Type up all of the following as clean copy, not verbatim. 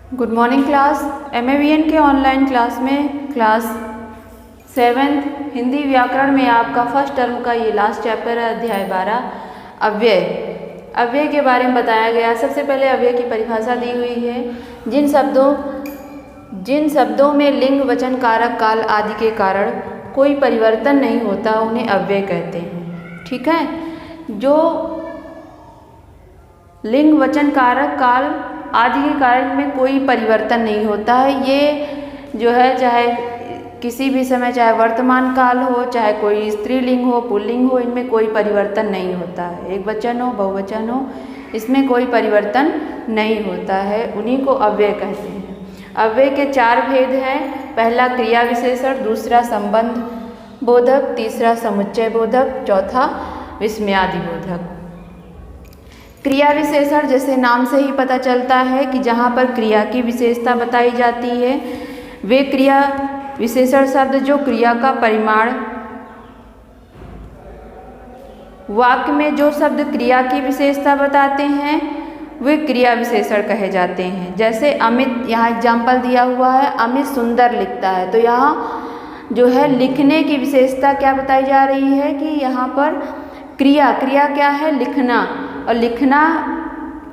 Good morning class. MAVN के online class में class 7 Hindi व्याकरण में आपका फर्स्ट टर्म का ये लास्ट चैप्टर है, अध्याय 12 अव्यय। अव्यय के बारे में बताया गया। सबसे पहले अव्यय की परिभाषा दी हुई है। जिन शब्दों में लिंग, वचन, कारक, काल आदि के कारण कोई परिवर्तन नहीं होता उन्हें अव्यय कहते हैं। ठीक है। जो लिंग, वचन, कारक, काल आदि के कारण में कोई परिवर्तन नहीं होता है, ये जो है चाहे किसी भी समय, चाहे वर्तमान काल हो, चाहे कोई स्त्रीलिंग हो, पुल्लिंग हो, इनमें कोई परिवर्तन नहीं होता है। एक वचन हो, बहुवचन हो, इसमें कोई परिवर्तन नहीं होता है, उन्हीं को अव्यय कहते हैं। अव्यय के 4 भेद हैं। पहला क्रिया विशेषण, दूसरा संबंध बोधक, तीसरा समुच्चय बोधक, चौथा विस्मयादि बोधक। क्रिया विशेषण जैसे नाम से ही पता चलता है कि जहाँ पर क्रिया की विशेषता बताई जाती है, वे क्रिया विशेषण शब्द जो क्रिया का परिमाण, वाक्य में जो शब्द क्रिया की विशेषता बताते हैं वे क्रिया विशेषण कहे जाते हैं। जैसे अमित, यहाँ एग्जाम्पल दिया हुआ है, अमित सुंदर लिखता है, तो यहाँ जो है लिखने की विशेषता क्या बताई जा रही है कि यहाँ पर क्रिया क्या है, लिखना, और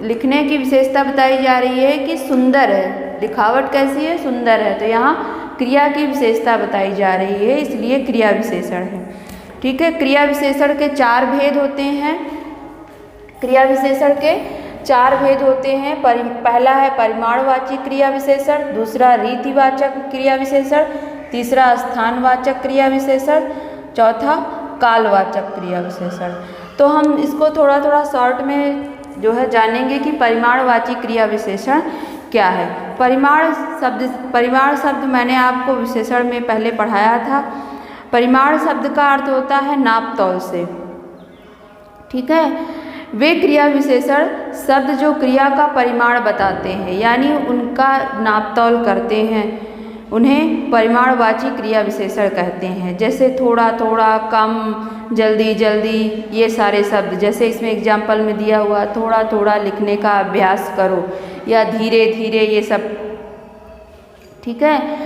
लिखने की विशेषता बताई जा रही है कि सुंदर है, लिखावट कैसी है, सुंदर है, तो यहाँ क्रिया की विशेषता बताई जा रही है, इसलिए क्रिया विशेषण है। ठीक है। क्रिया विशेषण के 4 भेद होते हैं। क्रिया विशेषण के 4 भेद होते हैं। पहला है परिमाणवाची क्रिया विशेषण, दूसरा रीतिवाचक क्रिया विशेषण, तीसरा स्थानवाचक क्रिया विशेषण, चौथा कालवाचक क्रिया विशेषण। तो हम इसको थोड़ा शॉर्ट में जो है जानेंगे कि परिमाणवाची क्रिया विशेषण क्या है। परिमाण शब्द मैंने आपको विशेषण में पहले पढ़ाया था। परिमाण शब्द का अर्थ होता है नाप तौल से। ठीक है। वे क्रिया विशेषण शब्द जो क्रिया का परिमाण बताते हैं, यानी उनका नाप तौल करते हैं, उन्हें परिमाणवाची क्रिया विशेषण कहते हैं। जैसे थोड़ा थोड़ा, कम, जल्दी जल्दी, ये सारे शब्द। जैसे इसमें एग्जाम्पल में दिया हुआ थोड़ा थोड़ा लिखने का अभ्यास करो, या धीरे धीरे, ये सब। ठीक है।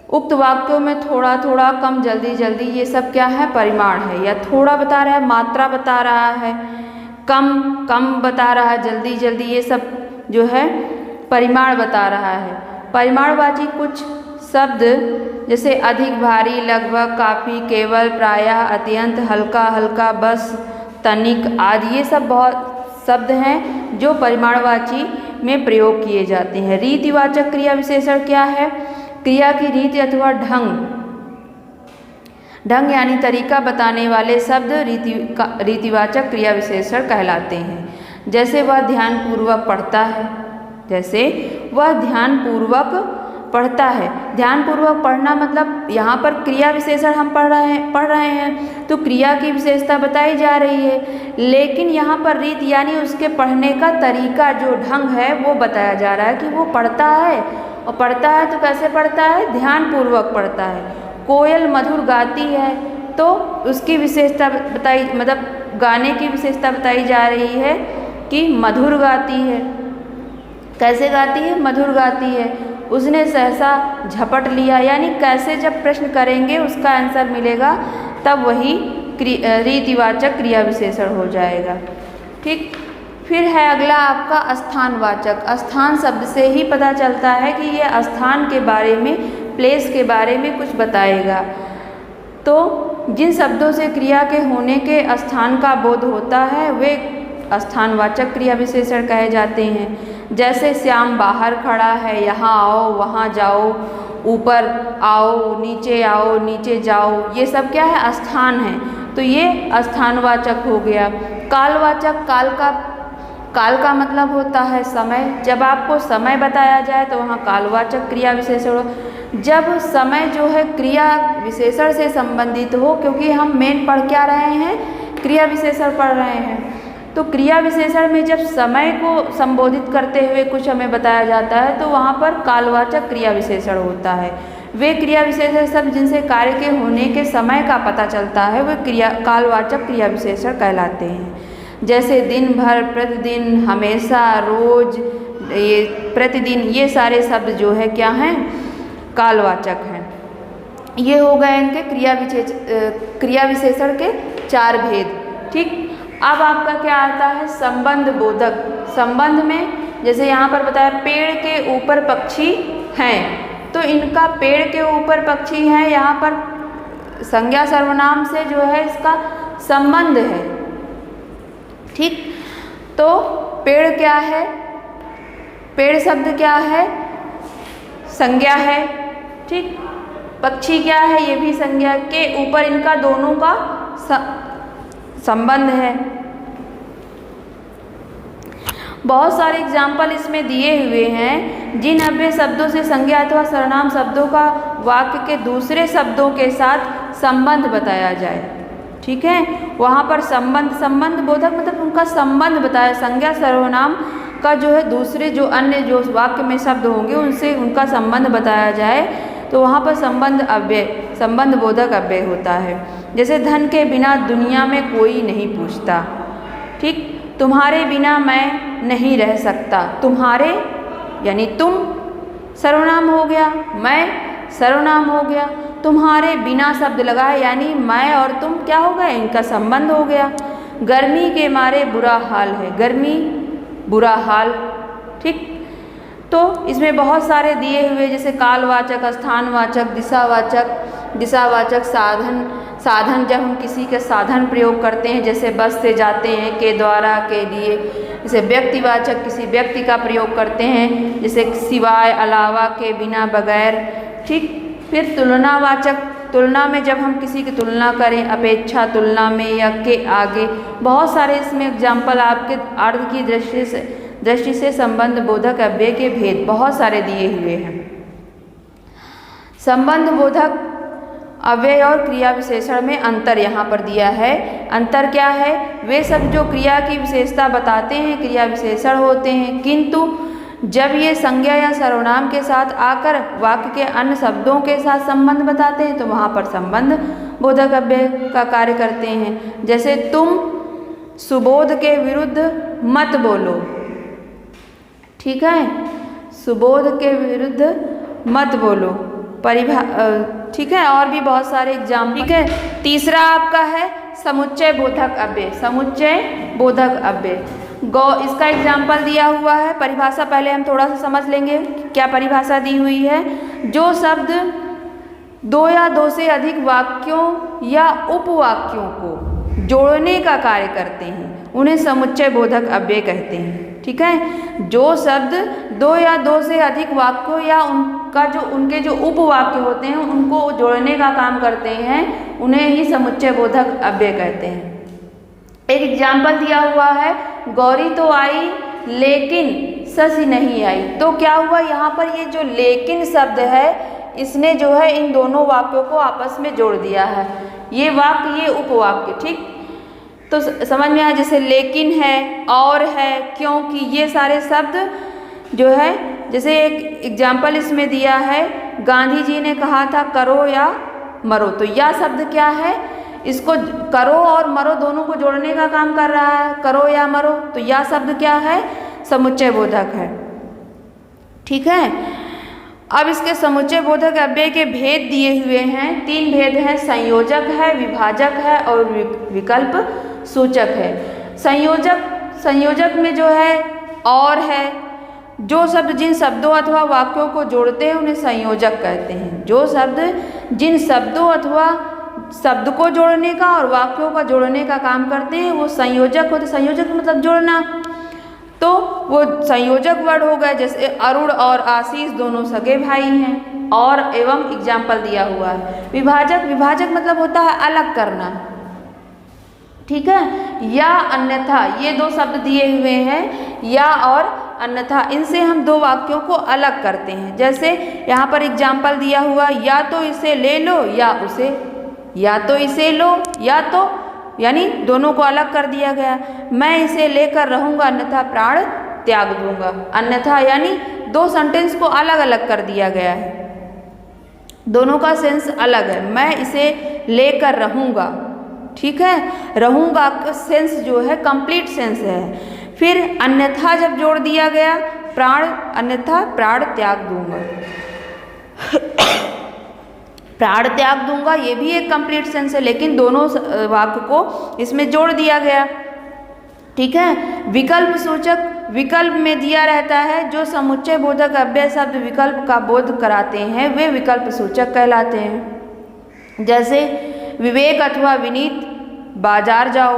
उक्त वाक्यों में थोड़ा थोड़ा, कम, जल्दी जल्दी, ये सब क्या है, परिमाण है। या थोड़ा बता रहा है, मात्रा बता रहा है, कम बता रहा है, जल्दी जल्दी, ये सब जो है परिमाण बता रहा है। परिमाणवाची कुछ शब्द जैसे अधिक, भारी, लगभग, काफ़ी, केवल, प्रायः, अत्यंत, हल्का हल्का, बस, तनिक आदि, ये सब बहुत शब्द हैं जो परिमाणवाची में प्रयोग किए जाते हैं। रीतिवाचक क्रिया विशेषण क्या है? क्रिया की रीति अथवा ढंग यानी तरीका बताने वाले शब्द रीतिवाचक क्रिया विशेषण कहलाते हैं। जैसे वह ध्यानपूर्वक पढ़ता है, ध्यानपूर्वक पढ़ना मतलब यहाँ पर क्रिया विशेषण हम पढ़ रहे हैं तो क्रिया की विशेषता बताई जा रही है, लेकिन यहाँ पर रीति यानी उसके पढ़ने का तरीका, जो ढंग है, वो बताया जा रहा है कि वो पढ़ता है, और पढ़ता है तो कैसे पढ़ता है, ध्यानपूर्वक पढ़ता है। कोयल मधुर गाती है तो उसकी विशेषता बताई, मतलब गाने की विशेषता बताई जा रही है कि मधुर गाती है। कैसे गाती है? मधुर गाती है। उसने सहसा झपट लिया, यानी कैसे जब प्रश्न करेंगे उसका आंसर मिलेगा, तब वही रीतिवाचक क्रिया विशेषण हो जाएगा। ठीक। फिर है अगला आपका स्थानवाचक। स्थान शब्द से ही पता चलता है कि ये स्थान के बारे में, प्लेस के बारे में कुछ बताएगा। तो जिन शब्दों से क्रिया के होने के स्थान का बोध होता है वे स्थानवाचक क्रिया विशेषण कहे जाते हैं। जैसे श्याम बाहर खड़ा है, यहाँ आओ, वहाँ जाओ, ऊपर आओ, नीचे जाओ, ये सब क्या है, स्थान है, तो ये स्थानवाचक हो गया। कालवाचक, काल का मतलब होता है समय। जब आपको समय बताया जाए तो वहाँ कालवाचक क्रिया विशेषण हो। जब समय जो है क्रिया विशेषण से संबंधित हो, क्योंकि हम मेन पढ़ क्या रहे हैं, क्रिया विशेषण पढ़ रहे हैं, तो क्रिया विशेषण में जब समय को संबोधित करते हुए कुछ हमें बताया जाता है तो वहाँ पर कालवाचक क्रिया विशेषण होता है। वे क्रिया विशेषण सब जिनसे कार्य के होने के समय का पता चलता है वे कालवाचक क्रिया विशेषण कहलाते हैं। जैसे दिन भर, प्रतिदिन, हमेशा, रोज, ये प्रतिदिन, ये सारे शब्द जो है क्या हैं, कालवाचक हैं। ये हो गए इनके क्रिया विशेषण के 4 भेद। ठीक, अब आपका क्या आता है, संबंध बोधक। संबंध में जैसे यहाँ पर बताया पेड़ के ऊपर पक्षी हैं, तो इनका पेड़ के ऊपर पक्षी हैं, यहाँ पर संज्ञा सर्वनाम से जो है इसका संबंध है। ठीक, तो पेड़ क्या है, पेड़ शब्द क्या है, संज्ञा है। ठीक, पक्षी क्या है, ये भी संज्ञा के ऊपर इनका दोनों का संबंध है। बहुत सारे एग्जाम्पल इसमें दिए हुए हैं, जिन अव्यय शब्दों से संज्ञा अथवा सर्वनाम शब्दों का वाक्य के दूसरे शब्दों के साथ संबंध बताया जाए। ठीक है, वहाँ पर संबंध बोधक मतलब उनका संबंध बताया, संज्ञा सर्वनाम का जो है दूसरे जो अन्य जो वाक्य में शब्द होंगे उनसे उनका संबंध बताया जाए, तो वहाँ पर संबंध बोधक अव्यय होता है। जैसे धन के बिना दुनिया में कोई नहीं पूछता। ठीक, तुम्हारे बिना मैं नहीं रह सकता। तुम्हारे यानी तुम सर्वनाम हो गया, मैं सर्वनाम हो गया, तुम्हारे बिना शब्द लगा है यानी मैं और तुम क्या हो गए, इनका संबंध हो गया। गर्मी के मारे बुरा हाल है, गर्मी बुरा हाल। ठीक, तो इसमें बहुत सारे दिए हुए जैसे कालवाचक, स्थानवाचक, दिशावाचक, साधन जब हम किसी के साधन प्रयोग करते हैं, जैसे बस से जाते हैं, के द्वारा, के लिए। जैसे व्यक्तिवाचक, किसी व्यक्ति का प्रयोग करते हैं, जैसे सिवाय, अलावा, के बिना, बगैर। ठीक, फिर तुलनावाचक, तुलना में जब हम किसी की तुलना करें, अपेक्षा तुलना में या के आगे। बहुत सारे इसमें एग्जाम्पल आपके अर्थ की दृष्टि से संबंध बोधक अव्यय के भेद बहुत सारे दिए हुए हैं। संबंध बोधक अव्यय और क्रिया विशेषण में अंतर यहाँ पर दिया है। अंतर क्या है, वे सब जो क्रिया की विशेषता बताते हैं क्रिया विशेषण होते हैं, किंतु जब ये संज्ञा या सर्वनाम के साथ आकर वाक्य के अन्य शब्दों के साथ संबंध बताते हैं तो वहाँ पर संबंध बोधक अव्यय का कार्य करते हैं। जैसे तुम सुबोध के विरुद्ध मत बोलो। ठीक है, सुबोध के विरुद्ध मत बोलो, ठीक है, और भी बहुत सारे एग्जाम्पल। ठीक है, तीसरा आपका है समुच्चय बोधक अव्यय। समुच्चय बोधक अव्यय इसका एग्जाम्पल दिया हुआ है। परिभाषा पहले हम थोड़ा सा समझ लेंगे, क्या परिभाषा दी हुई है। जो शब्द 2 या 2 से अधिक वाक्यों या उपवाक्यों को जोड़ने का कार्य करते हैं उन्हें समुच्चय बोधक अव्यय कहते हैं। ठीक है, जो शब्द 2 या 2 से अधिक वाक्यों या उनके जो उपवाक्य होते हैं उनको जोड़ने का काम करते हैं उन्हें ही समुच्चय बोधक अव्यय कहते हैं। एक एग्जाम्पल दिया हुआ है, गौरी तो आई लेकिन शशि नहीं आई। तो क्या हुआ यहाँ पर, ये जो लेकिन शब्द है इसने जो है इन दोनों वाक्यों को आपस में जोड़ दिया है। ये वाक्य, ये उपवाक्य। ठीक, तो समझ में आया, जैसे लेकिन है, और है, क्योंकि, ये सारे शब्द जो है। जैसे एक एग्जाम्पल इसमें दिया है, गांधी जी ने कहा था करो या मरो। तो यह शब्द क्या है, इसको करो और मरो दोनों को जोड़ने का काम कर रहा है, करो या मरो। तो यह शब्द क्या है, समुच्चय बोधक है। ठीक है, अब इसके समुच्चय बोधक अव्यय के भेद दिए हुए हैं। 3 भेद हैं, संयोजक है, विभाजक है और विकल्प सूचक है। संयोजक में जो है और है, जो शब्द जिन शब्दों अथवा वाक्यों को जोड़ते हैं उन्हें संयोजक कहते हैं। जो शब्द जिन शब्दों अथवा शब्द को जोड़ने का और वाक्यों का जोड़ने का काम करते हैं वो संयोजक होते। संयोजक मतलब जोड़ना, तो वो संयोजक वर्ड हो गए। जैसे अरुण और आशीष दोनों सगे भाई हैं, और एवं एग्जाम्पल दिया हुआ है। विभाजक मतलब होता है अलग करना। ठीक है, या अन्यथा, ये 2 शब्द दिए हुए हैं, या और अन्यथा, इनसे हम 2 वाक्यों को अलग करते हैं। जैसे यहाँ पर एग्जाम्पल दिया हुआ, या तो इसे ले लो या उसे, या तो इसे लो या तो, यानी दोनों को अलग कर दिया गया। मैं इसे लेकर रहूँगा अन्यथा प्राण त्याग दूंगा। अन्यथा यानी 2 सेंटेंस को अलग अलग कर दिया गया है, दोनों का सेंस अलग है। मैं इसे लेकर रहूँगा, ठीक है, रहूँगा का सेंस जो है कंप्लीट सेंस है। फिर अन्यथा जब जोड़ दिया गया प्राण अन्यथा प्राण त्याग दूंगा। प्राण त्याग दूंगा ये भी एक कंप्लीट सेंस है, लेकिन दोनों वाक्य को इसमें जोड़ दिया गया। ठीक है, विकल्प सूचक विकल्प में दिया रहता है। जो समुच्चय बोधक अव्यय शब्द विकल्प का बोध कराते हैं वे विकल्प सूचक कहलाते हैं। जैसे विवेक अथवा विनीत बाजार जाओ,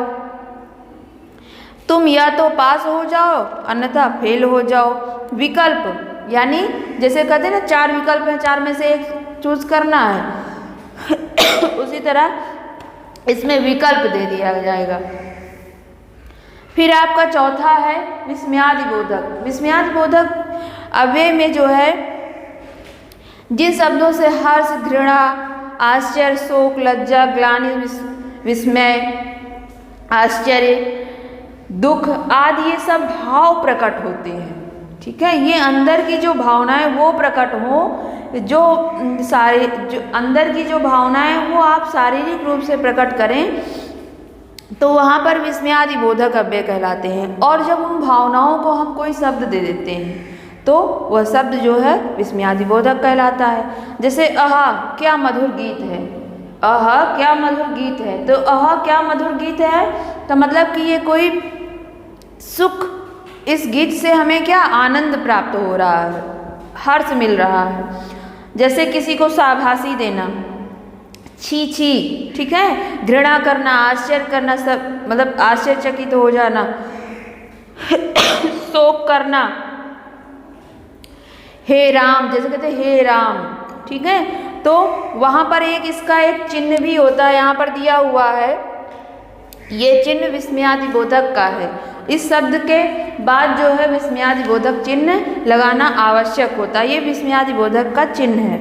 तुम या तो पास हो जाओ अन्यथा फेल हो जाओ। विकल्प यानी जैसे कहते हैं ना 4 विकल्प हैं, 4 में से एक चूज करना है उसी तरह इसमें विकल्प दे दिया जाएगा। फिर आपका चौथा है विस्मयादि बोधक। विस्मयादि बोधक अव्यय में जो है जिन शब्दों से हर्ष, घृणा, आश्चर्य, शोक, लज्जा, ग्लानि, विस्मय, आश्चर्य, दुख आदि ये सब भाव प्रकट होते हैं। ठीक है, ये अंदर की जो भावनाएं वो प्रकट हो, जो अंदर की जो भावनाएं वो आप शारीरिक रूप से प्रकट करें तो वहाँ पर विस्मयादि बोधक अव्यय कहलाते हैं। और जब उन भावनाओं को हम कोई शब्द दे देते हैं तो वह शब्द जो है विस्मयादि बोधक कहलाता है। जैसे आहा क्या मधुर गीत है, आहा क्या मधुर गीत है, तो आहा क्या मधुर गीत है तो मतलब कि ये कोई सुख, इस गीत से हमें क्या आनंद प्राप्त हो रहा है, हर्ष मिल रहा है। जैसे किसी को शाबाशी देना, छी छी, ठीक है, घृणा करना, आश्चर्य करना, सब मतलब आश्चर्यचकित हो जाना, शोक करना, हे राम, जैसे कहते हैं हे राम। ठीक है, तो वहाँ पर एक इसका एक चिन्ह भी होता है, यहाँ पर दिया हुआ है, ये चिन्ह विस्मयादि बोधक का है। इस शब्द के बाद जो है विस्मयादि बोधक चिन्ह लगाना आवश्यक होता है, ये विस्मयादि बोधक का चिन्ह है।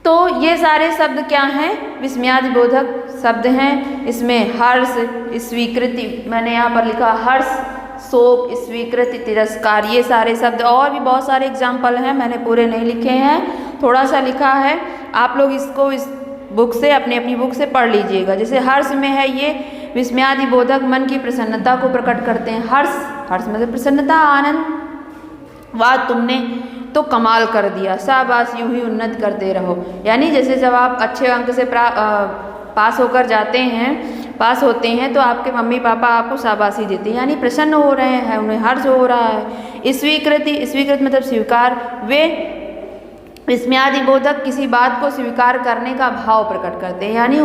तो ये सारे शब्द क्या हैं, विस्मयादि बोधक शब्द हैं। इसमें हर्ष, स्वीकृति, मैंने यहाँ पर लिखा हर्ष, शोक, स्वीकृति, तिरस्कार, ये सारे शब्द, और भी बहुत सारे एग्जाम्पल हैं, मैंने पूरे नहीं लिखे हैं, थोड़ा सा लिखा है। आप लोग इसको इस बुक से अपनी बुक से पढ़ लीजिएगा। जैसे हर्ष में है ये विस्मयादि बोधक मन की प्रसन्नता को प्रकट करते हैं। हर्ष, हर्ष मतलब प्रसन्नता, आनंद, वाह तुमने तो कमाल कर दिया, शाबाश यूं ही उन्नत करते रहो। यानी जैसे जब आप अच्छे अंक से पास होकर जाते हैं, पास होते हैं तो आपके मम्मी पापा आपको शाबाशी देते हैं, यानी प्रसन्न हो रहे हैं, उन्हें हर्ष हो रहा है। स्वीकृति, स्वीकृति मतलब स्वीकार, वे विस्मयादि बोधक किसी बात को स्वीकार करने का भाव प्रकट करते हैं, यानी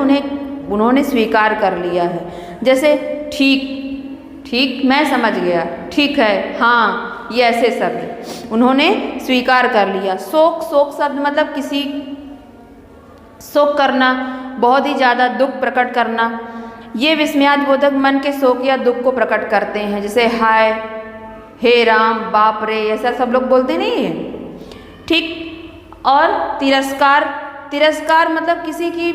उन्होंने स्वीकार कर लिया है। जैसे ठीक, ठीक मैं समझ गया, ठीक है, हाँ, ये ऐसे शब्द उन्होंने स्वीकार कर लिया। शोक, शोक शब्द मतलब किसी शोक करना, बहुत ही ज़्यादा दुख प्रकट करना, ये विस्मयादि बोधक मन के शोक या दुख को प्रकट करते हैं। जैसे हाय, हे राम, बाप रे, ऐसा सब लोग बोलते नहीं है। ठीक, और तिरस्कार, तिरस्कार मतलब किसी की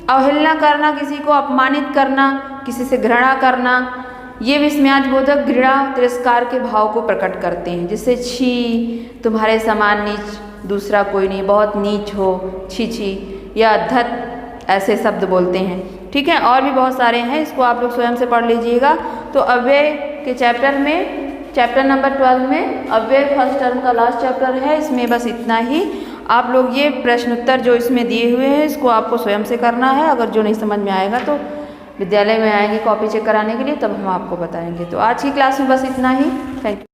अवहेलना करना, किसी को अपमानित करना, किसी से घृणा करना, ये विस्मयादि बोधक घृणा, तिरस्कार के भाव को प्रकट करते हैं। जैसे छी, तुम्हारे समान नीच दूसरा कोई नहीं, बहुत नीच हो, छी छी, या धत, ऐसे शब्द बोलते हैं। ठीक है, और भी बहुत सारे हैं, इसको आप लोग स्वयं से पढ़ लीजिएगा। तो अव्यय के चैप्टर में, चैप्टर नंबर 12 में अव्यय फर्स्ट टर्म का लास्ट चैप्टर है, इसमें बस इतना ही। आप लोग ये प्रश्न उत्तर जो इसमें दिए हुए हैं इसको आपको स्वयं से करना है। अगर जो नहीं समझ में आएगा तो विद्यालय में आएंगे कॉपी चेक कराने के लिए, तब हम आपको बताएंगे। तो आज की क्लास में बस इतना ही। Thank you.